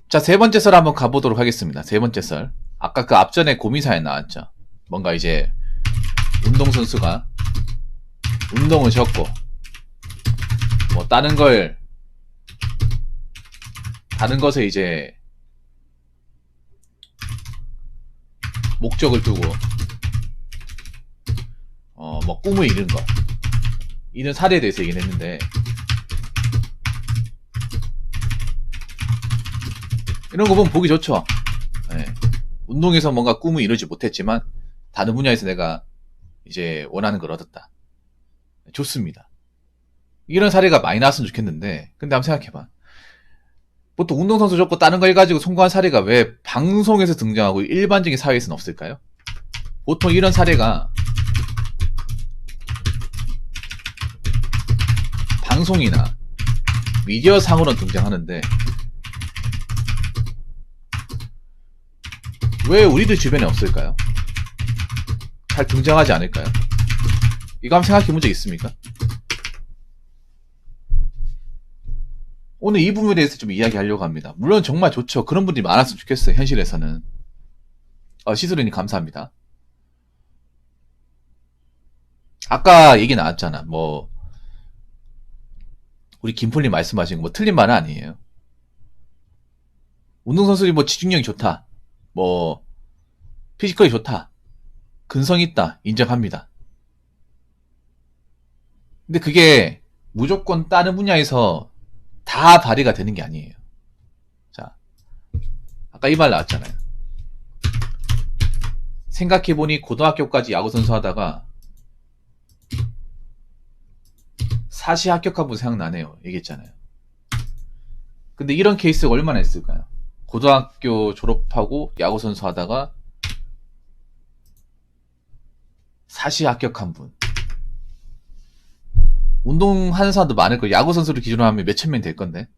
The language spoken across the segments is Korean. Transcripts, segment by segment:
자, 세 번째 썰 한번 가보도록 하겠습니다. 세 번째 썰. 아까 그 앞전에 고민사에 나왔죠. 뭔가 이제 운동선수가 운동을 쉬었고 뭐 다른 것에 이제 목적을 두고 뭐 꿈을 이룬 사례에 대해서 얘기를 했는데, 이런 거 보면 보기 좋죠. 네. 운동에서 뭔가 꿈을 이루지 못했지만 다른 분야에서 내가 이제 원하는 걸 얻었다. 좋습니다. 이런 사례가 많이 나왔으면 좋겠는데, 근데 한번 생각해봐. 보통 운동선수 좋고 다른 거 해가지고 성공한 사례가 왜 방송에서 등장하고 일반적인 사회에서는 없을까요? 보통 이런 사례가 방송이나 미디어 상으로는 등장하는데 왜 우리들 주변에 없을까요? 잘 등장하지 않을까요? 이거 한번 생각해 본 적 있습니까? 오늘 이 부분에 대해서 좀 이야기하려고 합니다. 물론 정말 좋죠. 그런 분들이 많았으면 좋겠어요. 현실에서는. 시스루님 감사합니다. 아까 얘기 나왔잖아. 뭐 우리 김폴님 말씀하신 거 뭐 틀린 말은 아니에요. 운동선수들이 뭐 지중력이 좋다, 뭐 피지컬이 좋다, 근성이 있다, 인정합니다. 근데 그게 무조건 다른 분야에서 다 발휘가 되는 게 아니에요. 자, 아까 이 말 나왔잖아요. 생각해보니 고등학교까지 야구선수 하다가 사시 합격한 분 생각나네요. 얘기했잖아요. 근데 이런 케이스가 얼마나 있을까요? 고등학교 졸업하고 야구선수 하다가 사시 합격한 분. 운동하는 사람도 많을 거예요. 야구선수를 기준으로 하면 몇천 명 될 건데.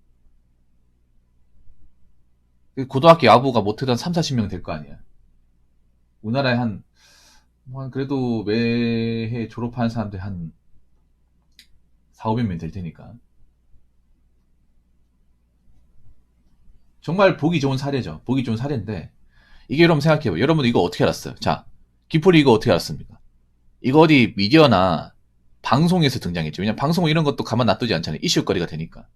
고등학교 야구가 못하던 3, 40명 될 거 아니야. 우리나라에 그래도 매해 졸업하는 사람들 한 4, 500명 될 테니까. 정말 보기 좋은 사례죠. 보기 좋은 사례인데, 이게 여러분 생각해봐요. 여러분들 이거 어떻게 알았어요? 자, 기폴이 이거 어떻게 알았습니까? 이거 어디 미디어나 방송에서 등장했죠. 왜냐면 방송 이런 것도 가만 놔두지 않잖아요. 이슈거리가 되니까.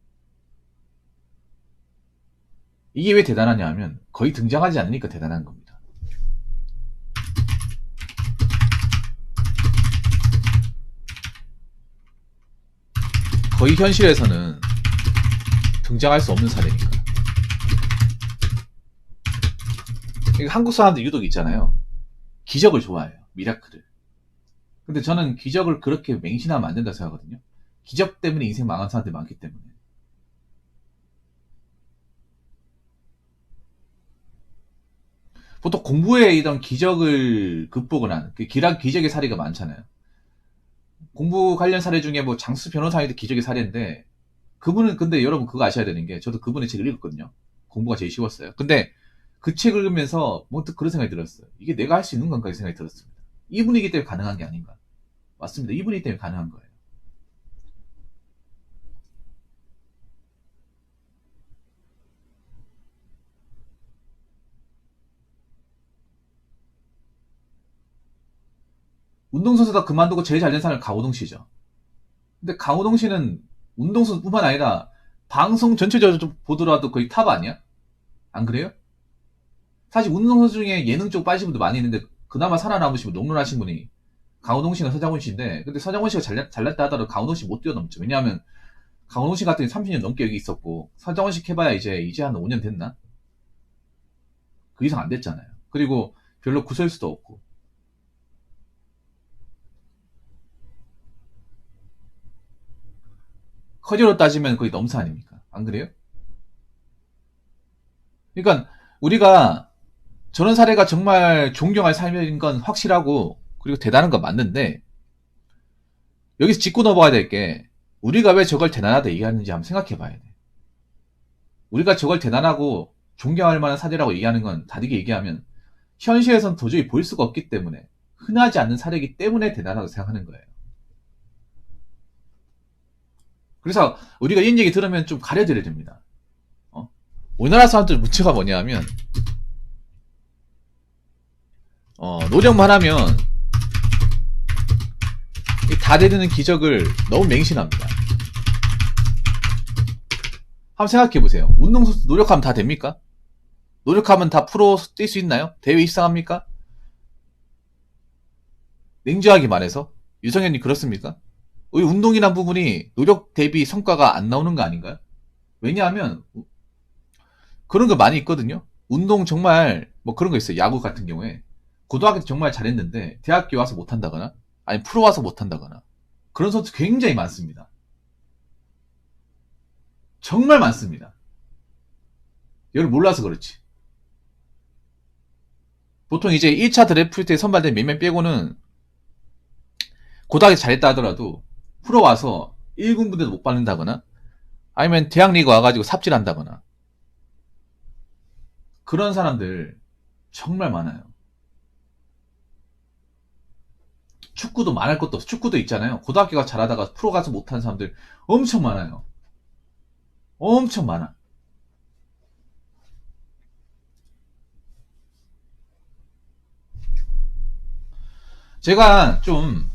이게 왜 대단하냐 하면 거의 등장하지 않으니까 대단한 겁니다. 거의 현실에서는 등장할 수 없는 사례니까. 한국 사람들 유독 있잖아요. 기적을 좋아해요. 미라클을. 근데 저는 기적을 그렇게 맹신하면 안 된다고 생각하거든요. 기적 때문에 인생 망한 사람들이 많기 때문에. 보통 공부에 이런 기적을 극복을 하는 기적의 사례가 많잖아요. 공부 관련 사례 중에 뭐 장수 변호사에도 기적의 사례인데, 그분은 근데 여러분 그거 아셔야 되는 게, 저도 그분의 책을 읽었거든요. 공부가 제일 쉬웠어요. 근데 그 책을 읽으면서 문득 그런 생각이 들었어요. 이게 내가 할 수 있는 건가 이 생각이 들었습니다. 이분이기 때문에 가능한 게 아닌가. 맞습니다. 이분이기 때문에 가능한 거예요. 운동선수다 그만두고 제일 잘된 사람은 강호동 씨죠. 근데 강호동 씨는 운동선수뿐만 아니라 방송 전체적으로 좀 보더라도 거의 탑 아니야? 안 그래요? 사실 운동선수 중에 예능 쪽 빠지신 분도 많이 있는데 그나마 살아남으시고 롱런하신 분이 강호동 씨가 서장훈 씨인데, 근데 서장훈 씨가 잘났다 하더라도 강호동 씨 못 뛰어넘죠. 왜냐하면 강호동 씨 같은 경우 30년 넘게 여기 있었고, 서장훈 씨 해봐야 이제 한 5년 됐나? 그 이상 안 됐잖아요. 그리고 별로 구설수도 없고. 커리어로 따지면 거의 넘사 아닙니까? 안 그래요? 그러니까 우리가 저런 사례가 정말 존경할 삶인 건 확실하고, 그리고 대단한 건 맞는데, 여기서 짚고 넘어가야 될 게, 우리가 왜 저걸 대단하다 얘기하는지 한번 생각해 봐야 돼. 우리가 저걸 대단하고 존경할 만한 사례라고 얘기하는 건, 다르게 얘기하면 현실에선 도저히 볼 수가 없기 때문에, 흔하지 않는 사례이기 때문에 대단하다고 생각하는 거예요. 그래서 우리가 이런 얘기 들으면 좀 가려드려야 됩니다. 우리나라 사람들 문제가 뭐냐면 노력만 하면 다 되는 기적을 너무 맹신합니다. 한번 생각해보세요. 운동선수 노력하면 다 됩니까? 노력하면 다 프로 뛸 수 있나요? 대회 입상합니까? 냉정하게 말해서 유성현님 그렇습니까? 우리 운동이란 부분이 노력 대비 성과가 안 나오는 거 아닌가요? 왜냐하면 그런 거 많이 있거든요. 운동 정말 뭐 그런 거 있어요. 야구 같은 경우에 고등학교 때 정말 잘했는데 대학교 와서 못한다거나 아니 프로 와서 못한다거나 그런 선수 굉장히 많습니다. 정말 많습니다. 이걸 몰라서 그렇지. 보통 이제 1차 드래프트에 선발된 몇 명 빼고는 고등학교 잘했다 하더라도 프로 와서 1군 부대도 못 받는다거나 아니면 대학 리그 와가지고 삽질한다거나 그런 사람들 정말 많아요. 축구도 말할 것도 없어. 축구도 있잖아요. 고등학교 가 잘하다가 프로 가서 못하는 사람들 엄청 많아요. 엄청 많아. 제가 좀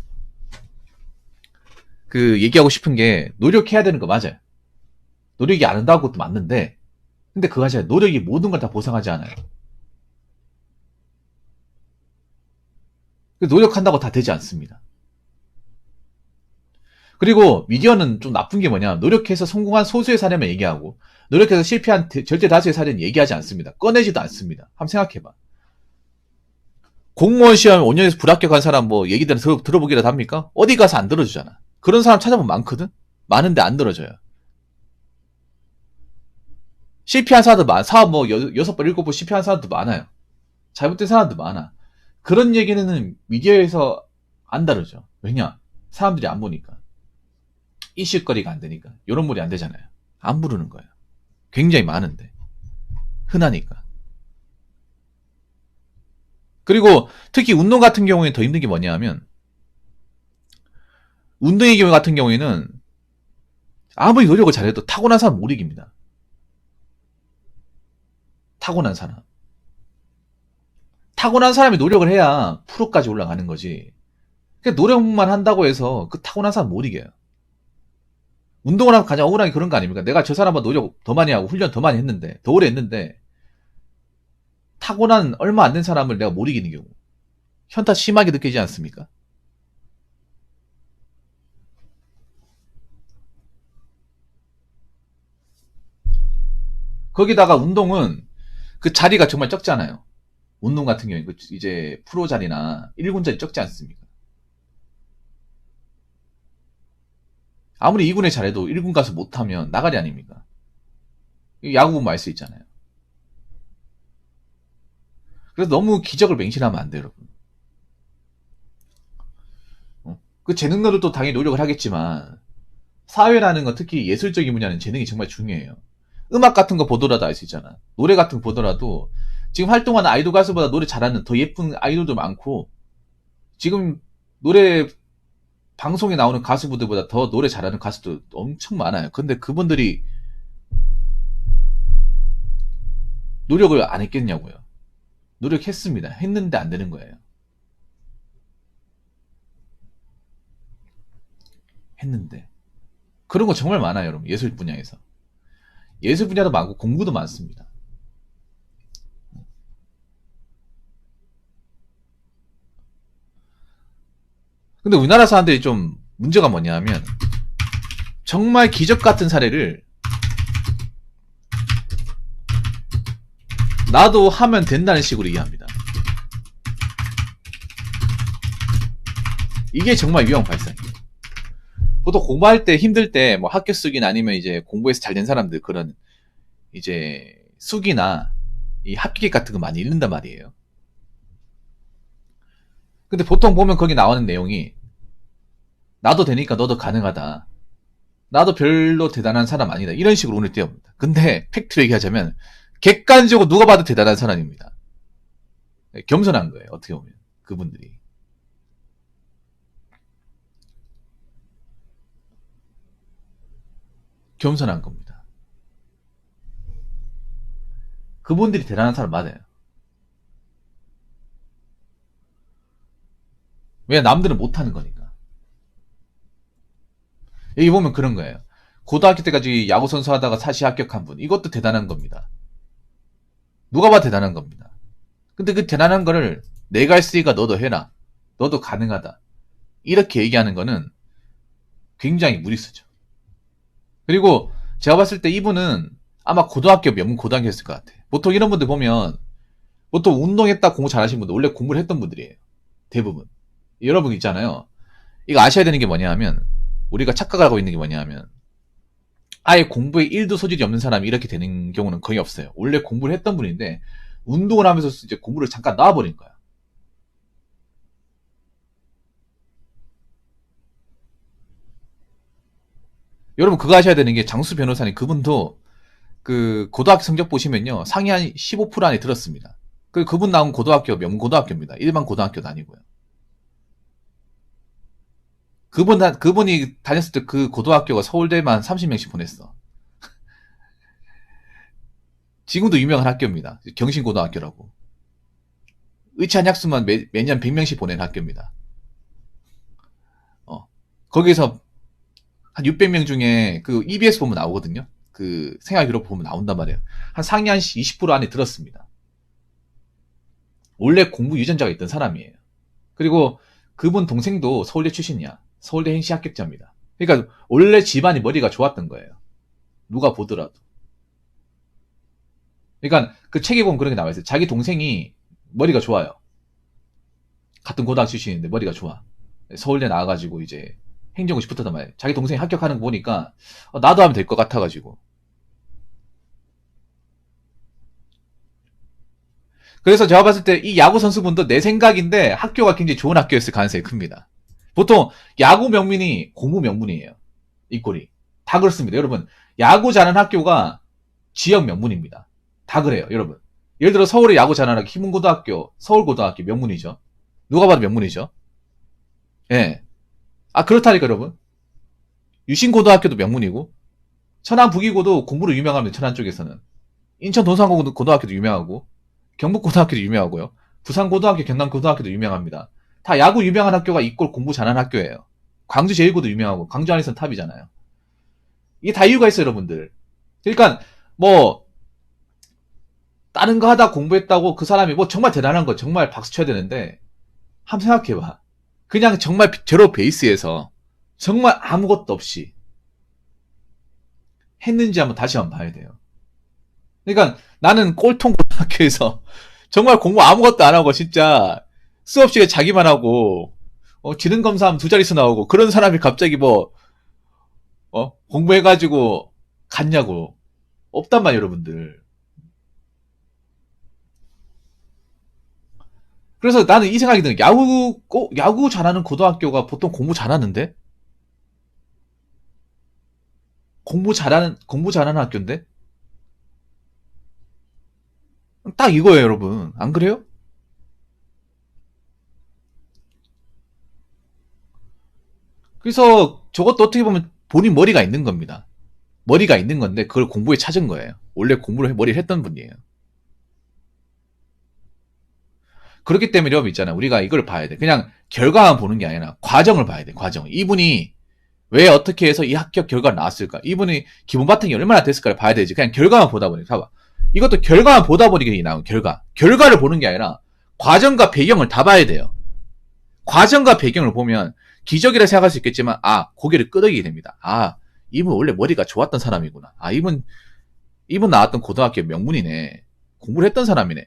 그 얘기하고 싶은 게 노력해야 되는 거 맞아요. 노력이 안 한다는 것도 맞는데 근데 그거 하잖아요. 노력이 모든 걸 다 보상하지 않아요. 노력한다고 다 되지 않습니다. 그리고 미디어는 좀 나쁜 게 뭐냐. 노력해서 성공한 소수의 사례만 얘기하고 노력해서 실패한 절대 다수의 사례는 얘기하지 않습니다. 꺼내지도 않습니다. 한번 생각해봐. 공무원 시험 5년에서 불합격한 사람 뭐 얘기 들어보기라도 합니까? 어디 가서 안 들어주잖아. 그런 사람 찾아보면 많거든? 많은데 안 들어줘요. 실패한 사람도 많아. 사업 뭐 6번, 7번 실패한 사람도 많아요. 잘못된 사람도 많아. 그런 얘기는 미디어에서 안 다루죠. 왜냐? 사람들이 안 보니까. 이슈거리가 안 되니까. 이런 물이 안 되잖아요. 안 부르는 거예요. 굉장히 많은데. 흔하니까. 그리고 특히 운동 같은 경우에 더 힘든 게 뭐냐 하면 운동의 경우 같은 경우에는 아무리 노력을 잘해도 타고난 사람 못 이깁니다. 타고난 사람. 타고난 사람이 노력을 해야 프로까지 올라가는 거지. 그러니까 노력만 한다고 해서 그 타고난 사람 못 이겨요. 운동을 하면 가장 억울한 게 그런 거 아닙니까? 내가 저 사람보다 노력 더 많이 하고 훈련 더 많이 했는데 더 오래 했는데 타고난 얼마 안 된 사람을 내가 못 이기는 경우 현타 심하게 느끼지 않습니까? 거기다가 운동은 그 자리가 정말 적잖아요. 운동 같은 경우에 이제 프로 자리나 1군 자리 적지 않습니까? 아무리 2군에 잘해도 1군 가서 못하면 나가리 아닙니까? 야구 보면 알 수 있잖아요. 그래서 너무 기적을 맹신하면 안 돼요, 여러분. 그 재능으로도 당연히 노력을 하겠지만 사회라는 건 특히 예술적인 분야는 재능이 정말 중요해요. 음악 같은 거 보더라도 알 수 있잖아. 노래 같은 거 보더라도 지금 활동하는 아이돌 가수보다 노래 잘하는 더 예쁜 아이돌도 많고 지금 노래 방송에 나오는 가수분들보다 더 노래 잘하는 가수도 엄청 많아요. 근데 그분들이 노력을 안 했겠냐고요. 노력했습니다. 했는데 안 되는 거예요. 했는데. 그런 거 정말 많아요, 여러분. 예술 분야에서. 예술 분야도 많고 공부도 많습니다. 근데 우리나라 사람들이 좀 문제가 뭐냐면 정말 기적 같은 사례를 나도 하면 된다는 식으로 이해합니다. 이게 정말 위험 발상이에요. 보통 공부할 때 힘들 때 뭐 학교 숙이나 아니면 이제 공부에서 잘 된 사람들 그런 이제 숙이나 이 합격 같은 거 많이 읽는단 말이에요. 근데 보통 보면 거기 나오는 내용이 나도 되니까 너도 가능하다. 나도 별로 대단한 사람 아니다. 이런 식으로 오늘 띄워봅니다. 근데 팩트로 얘기하자면 객관적으로 누가 봐도 대단한 사람입니다. 겸손한 거예요. 어떻게 보면 그분들이. 겸손한 겁니다. 그분들이 대단한 사람 맞아요. 왜 남들은 못하는 거니까. 여기 보면 그런 거예요. 고등학교 때까지 야구선수 하다가 사시 합격한 분. 이것도 대단한 겁니다. 누가 봐도 대단한 겁니다. 근데 그 대단한 거를 내가 했으니까 너도 해라. 너도 가능하다. 이렇게 얘기하는 거는 굉장히 무리수죠. 그리고 제가 봤을 때 이분은 아마 고등학교 명문 고등학교였을 것 같아. 보통 이런 분들 보면 보통 운동했다 공부 잘하시는 분들 원래 공부를 했던 분들이에요. 대부분. 여러분 있잖아요. 이거 아셔야 되는 게 뭐냐 하면 우리가 착각하고 있는 게 뭐냐 하면 아예 공부에 1도 소질이 없는 사람이 이렇게 되는 경우는 거의 없어요. 원래 공부를 했던 분인데 운동을 하면서 이제 공부를 잠깐 놔버린 거야. 여러분 그거 아셔야 되는 게 장수 변호사님 그분도 그 고등학교 성적 보시면요 상위 한 15% 안에 들었습니다. 그분 나온 고등학교 명고등학교입니다. 일반 고등학교도 아니고요. 그분이 다녔을 때 그 고등학교가 서울대만 30명씩 보냈어. 지금도 유명한 학교입니다. 경신고등학교라고. 의치한 약수만 매년 100명씩 보내는 학교입니다. 거기서 한 600명 중에 그 EBS 보면 나오거든요. 그 생활기록 보면 나온단 말이에요. 한 상위 한 20% 안에 들었습니다. 원래 공부 유전자가 있던 사람이에요. 그리고 그분 동생도 서울대 출신이야. 서울대 행시 합격자입니다. 그러니까 원래 집안이 머리가 좋았던 거예요. 누가 보더라도. 그러니까 그 책에 보면 그런 게 나와 있어요. 자기 동생이 머리가 좋아요. 같은 고등학교 출신인데 머리가 좋아. 서울대 나와가지고 이제 행정고시 붙었단 말이에요. 자기 동생이 합격하는 거 보니까 나도 하면 될 것 같아가지고. 그래서 제가 봤을 때 이 야구 선수분도 내 생각인데 학교가 굉장히 좋은 학교였을 가능성이 큽니다. 보통 야구 명문이 공부 명문이에요. 이 꼴이. 다 그렇습니다. 여러분 야구 잘하는 학교가 지역 명문입니다. 다 그래요. 여러분. 예를 들어 서울의 야구 잘하는 희문고등학교, 서울고등학교 명문이죠. 누가 봐도 명문이죠. 예. 그렇다니까 여러분. 유신고등학교도 명문이고 천안 북이고도 공부로 유명합니다. 천안 쪽에서는. 인천 돈산고등학교도 유명하고 경북고등학교도 유명하고요. 부산고등학교, 경남고등학교도 유명합니다. 다 야구 유명한 학교가 이꼴 공부 잘하는 학교예요. 광주제일고도 유명하고 광주 안에서는 탑이잖아요. 이게 다 이유가 있어요, 여러분들. 그러니까 뭐 다른 거 하다 공부했다고 그 사람이 뭐 정말 대단한 거 정말 박수 쳐야 되는데 한번 생각해봐. 그냥 정말 제로 베이스에서 정말 아무것도 없이 했는지 한번 다시 한번 봐야 돼요. 그러니까 나는 꼴통 고등학교에서 정말 공부 아무것도 안 하고 진짜 수업 시간에 자기만 하고 지능 검사하면 2자릿수 나오고 그런 사람이 갑자기 뭐 공부해가지고 갔냐고. 없단 말이에요, 여러분들. 그래서 나는 이 생각이 드는 야구 잘하는 고등학교가 보통 공부 잘하는데? 공부 잘하는 학교인데? 딱 이거예요, 여러분. 안 그래요? 그래서 저것도 어떻게 보면 본인 머리가 있는 겁니다. 머리가 있는 건데 그걸 공부에 찾은 거예요. 원래 공부를 머리를 했던 분이에요. 그렇기 때문에 여러분 있잖아요. 우리가 이걸 봐야 돼. 그냥 결과만 보는 게 아니라 과정을 봐야 돼. 과정. 이분이 왜 어떻게 해서 이 합격 결과가 나왔을까? 이분이 기본 바탕이 얼마나 됐을까를 봐야 되지. 그냥 결과만 보다 보니까 봐봐. 이것도 결과만 보다 보니까 나온 결과. 결과를 보는 게 아니라 과정과 배경을 다 봐야 돼요. 과정과 배경을 보면 기적이라 생각할 수 있겠지만 고개를 끄덕이게 됩니다. 이분 원래 머리가 좋았던 사람이구나. 이분 나왔던 고등학교 명문이네. 공부를 했던 사람이네.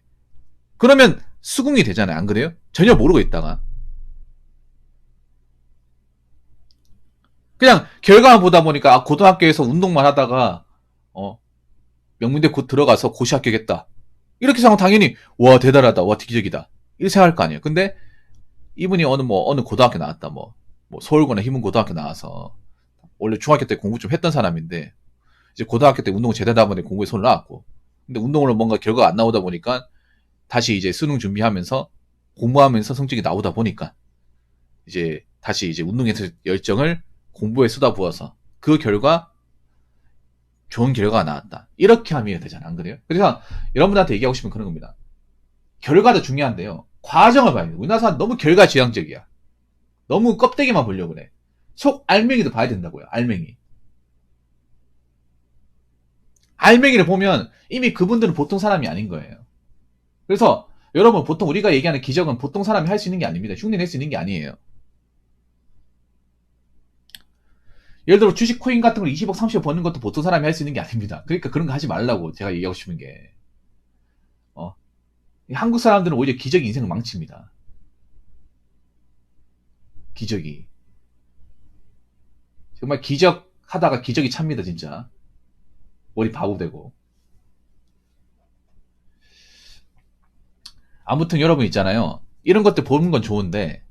그러면 수긍이 되잖아요. 안 그래요? 전혀 모르고 있다가. 그냥 결과만 보다 보니까 고등학교에서 운동만 하다가 명문대 곧 들어가서 고시 합격했다. 이렇게 생각하면 당연히 와 대단하다. 와 기적이다. 이렇게 생각할 거 아니에요. 근데 이분이 어느 고등학교 나왔다. 뭐 서울고나 희문고등학교 나와서 원래 중학교 때 공부 좀 했던 사람인데 이제 고등학교 때 운동을 제대로 하다 보니 공부에 손을 놨고 근데 운동으로 뭔가 결과가 안 나오다 보니까 다시 이제 수능 준비하면서 공부하면서 성적이 나오다 보니까 이제 다시 이제 운동에서 열정을 공부에 쏟아부어서 그 결과 좋은 결과가 나왔다. 이렇게 하면 되잖아. 안 그래요? 그래서 여러분들한테 얘기하고 싶으면 그런 겁니다. 결과도 중요한데요. 과정을 봐야 돼요. 우리나라 사람 너무 결과지향적이야. 너무 껍데기만 보려고 그래. 속 알맹이도 봐야 된다고요. 알맹이. 알맹이를 보면 이미 그분들은 보통 사람이 아닌 거예요. 그래서 여러분 보통 우리가 얘기하는 기적은 보통 사람이 할 수 있는 게 아닙니다. 흉내낼 수 있는 게 아니에요. 예를 들어 주식 코인 같은 걸 20억 30억 버는 것도 보통 사람이 할 수 있는 게 아닙니다. 그러니까 그런 거 하지 말라고 제가 얘기하고 싶은 게 한국 사람들은 오히려 기적이 인생을 망칩니다. 기적이 정말 기적 하다가 기적이 찹니다. 진짜 머리 바보 되고. 아무튼 여러분 있잖아요. 이런 것들 보는 건 좋은데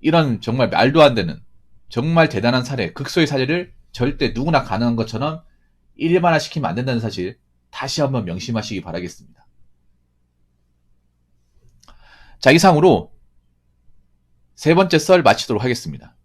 이런 정말 말도 안 되는 정말 대단한 사례, 극소의 사례를 절대 누구나 가능한 것처럼 일반화 시키면 안 된다는 사실 다시 한번 명심하시기 바라겠습니다. 자, 이상으로 세 번째 썰 마치도록 하겠습니다.